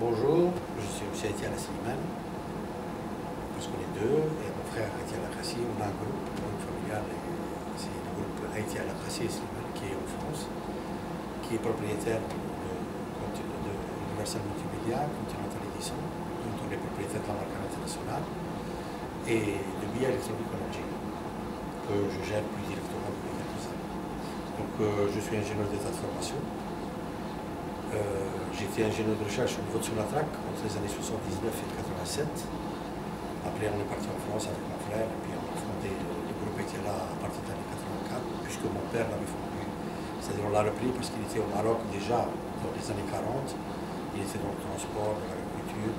Bonjour, je suis aussi Etienne Slimane, parce qu'on est deux, et mon frère Etienne Lakrassi. On a un groupe familial, c'est le groupe Etienne Lakrassi et Slimane qui est en France, qui est propriétaire de Universal Multimédia, Continental Edison, dont on est propriétaire de la marque internationale, et de billets électroniques en Algérie, que je gère plus directement depuis quelques années. Donc je suis ingénieur d'état de formation. J'étais ingénieur de recherche au niveau de Sonatrach entre les années 79 et 87. Après, on est parti en France avec mon frère, et puis on a fondé le groupe était là à partir des années 84, puisque mon père l'avait fondé. C'est-à-dire, on l'a repris parce qu'il était au Maroc déjà dans les années 40. Il était dans le transport, dans l'agriculture,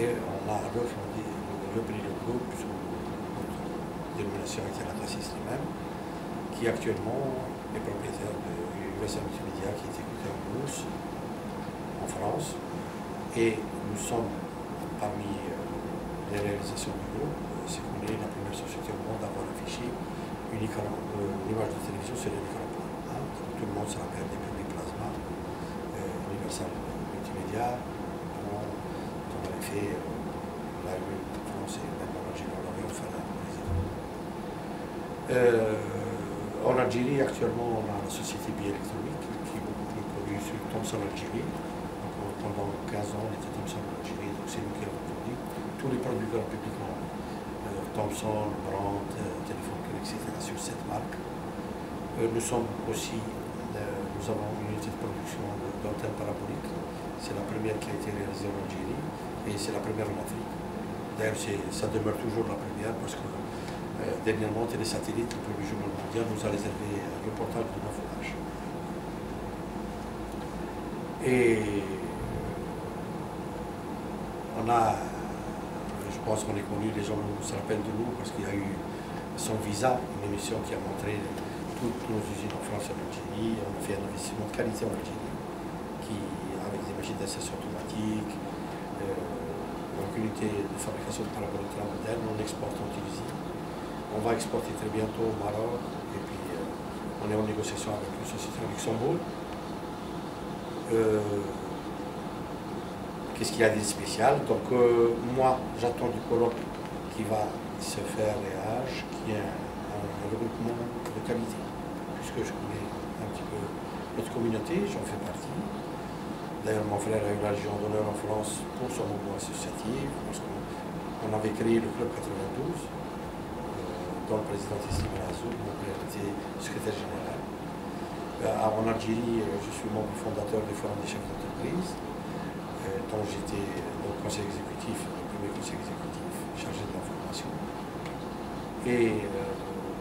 et on a repris le groupe sous notre dénomination Etienne Lakrassi Slimane, qui actuellement est propriétaire de Universal Multimédia, qui est écouté en bourse en France, et nous sommes parmi les réalisations du groupe, c'est qu'on est la première société au monde à avoir affiché une image de télévision sur les écrans plats. Tout le monde se rappelle des publics plasma, Universal Multimédia, dont on avait fait la une en France et même en Algérie, on l'avait offert à un président. En Algérie, actuellement, on a la société Billets Électroniques, qui est beaucoup plus connue sur Thomson Algérie. Pendant 15 ans, on était Thomson en Algérie, donc c'est nous qui avons produit tous les produits grand public, Thomson, Brandt, Téléphone, etc. sur cette marque. Nous avons une unité de production d'antennes paraboliques. C'est la première qui a été réalisée en Algérie et c'est la première en Afrique. D'ailleurs, ça demeure toujours la première parce que dernièrement, Télésatellite, le premier journal mondial, nous a réservé un reportage de 9 pages. Et je pense qu'on est connu, les gens se rappellent de nous parce qu'il y a eu Son Visa, une émission qui a montré toutes nos usines en France et en Algérie. On a fait un investissement de qualité en Algérie, avec des machines d'insertion automatique, une unité de fabrication de paraboliques moderne, on exporte en Tunisie. On va exporter très bientôt au Maroc, et puis on est en négociation avec une société à Luxembourg. Qu'est-ce qu'il y a de spécial? Donc moi, j'attends du colloque qui va se faire à H, qui est un regroupement de qualité, puisque je connais un petit peu notre communauté, j'en fais partie. D'ailleurs, mon frère a eu la Légion d'honneur en France pour son mouvement associatif, parce qu'on avait créé le Club 92, dont le président était Slimane Azoub, mon père était secrétaire général. En Algérie, je suis membre fondateur du Forum des chefs d'entreprise, dont j'étais au conseil exécutif, le premier conseil exécutif chargé de la formation. Et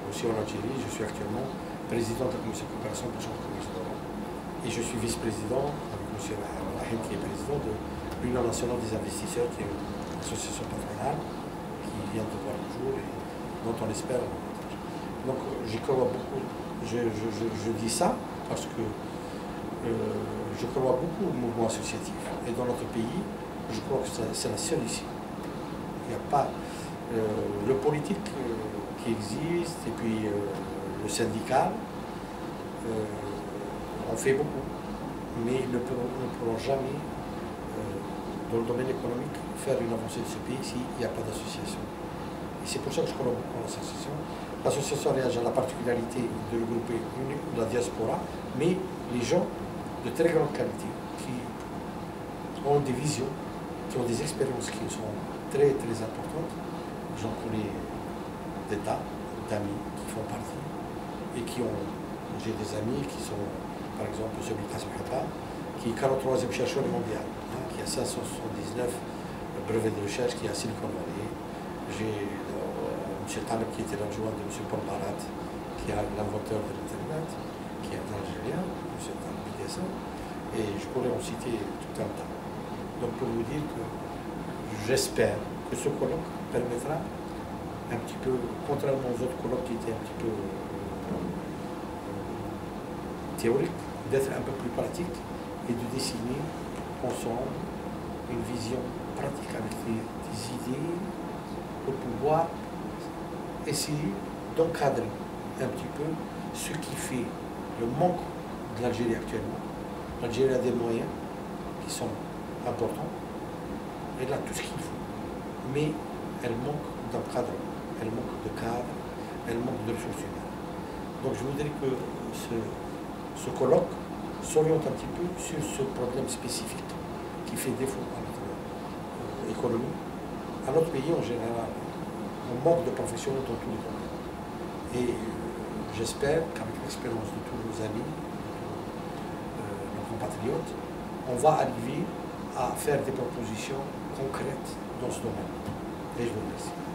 aussi en Algérie, je suis actuellement président de la commission de coopération pour le commerce d'Europe. Et je suis vice-président avec M. Rahim, qui est président de l'Union nationale des investisseurs, qui est une association patronale qui vient de voir le jour et dont on espère un avantage. Donc j'y crois beaucoup. Je dis ça parce que je crois beaucoup au mouvement associatif. Et dans notre pays, je crois que c'est la seule ici. Il n'y a pas le politique qui existe et puis le syndical. On fait beaucoup, mais ils ne pourront jamais, dans le domaine économique, faire une avancée de ce pays s'il n'y a pas d'association. Et c'est pour ça que je crois beaucoup en l'association. L'association a la particularité de regrouper la diaspora, mais les gens de très grande qualité, qui ont des visions, qui ont des expériences qui sont très très importantes. J'en connais des tas d'amis qui font partie et j'ai des amis qui sont, par exemple, celui de Kassim Hapa, qui est 43e chercheur mondial, qui a 579 brevets de recherche, qui est à Silicon Valley. J'ai M. Taleb qui était l'adjoint de M. Paul Barat, qui est l'inventeur de l'Internet, qui est un Algérien, M. Taleb Bidessa, et je pourrais en citer tout un tas. Donc pour vous dire que j'espère que ce colloque permettra un petit peu, contrairement aux autres colloques qui étaient un petit peu théoriques, d'être un peu plus pratique et de dessiner ensemble une vision pratique avec des idées pour pouvoir essayer d'encadrer un petit peu ce qui fait le manque de l'Algérie actuellement. L'Algérie a des moyens qui sont importants, elle a tout ce qu'il faut, mais elle manque d'encadrement, elle manque de cadre, elle manque de ressources humaines. Donc je voudrais que ce colloque s'oriente un petit peu sur ce problème spécifique qui fait défaut à notre économie, à notre pays en général. On manque de professionnels dans tous les domaines. Et j'espère qu'avec l'expérience de tous nos amis, de nos compatriotes, on va arriver à faire des propositions concrètes dans ce domaine. Et je vous remercie.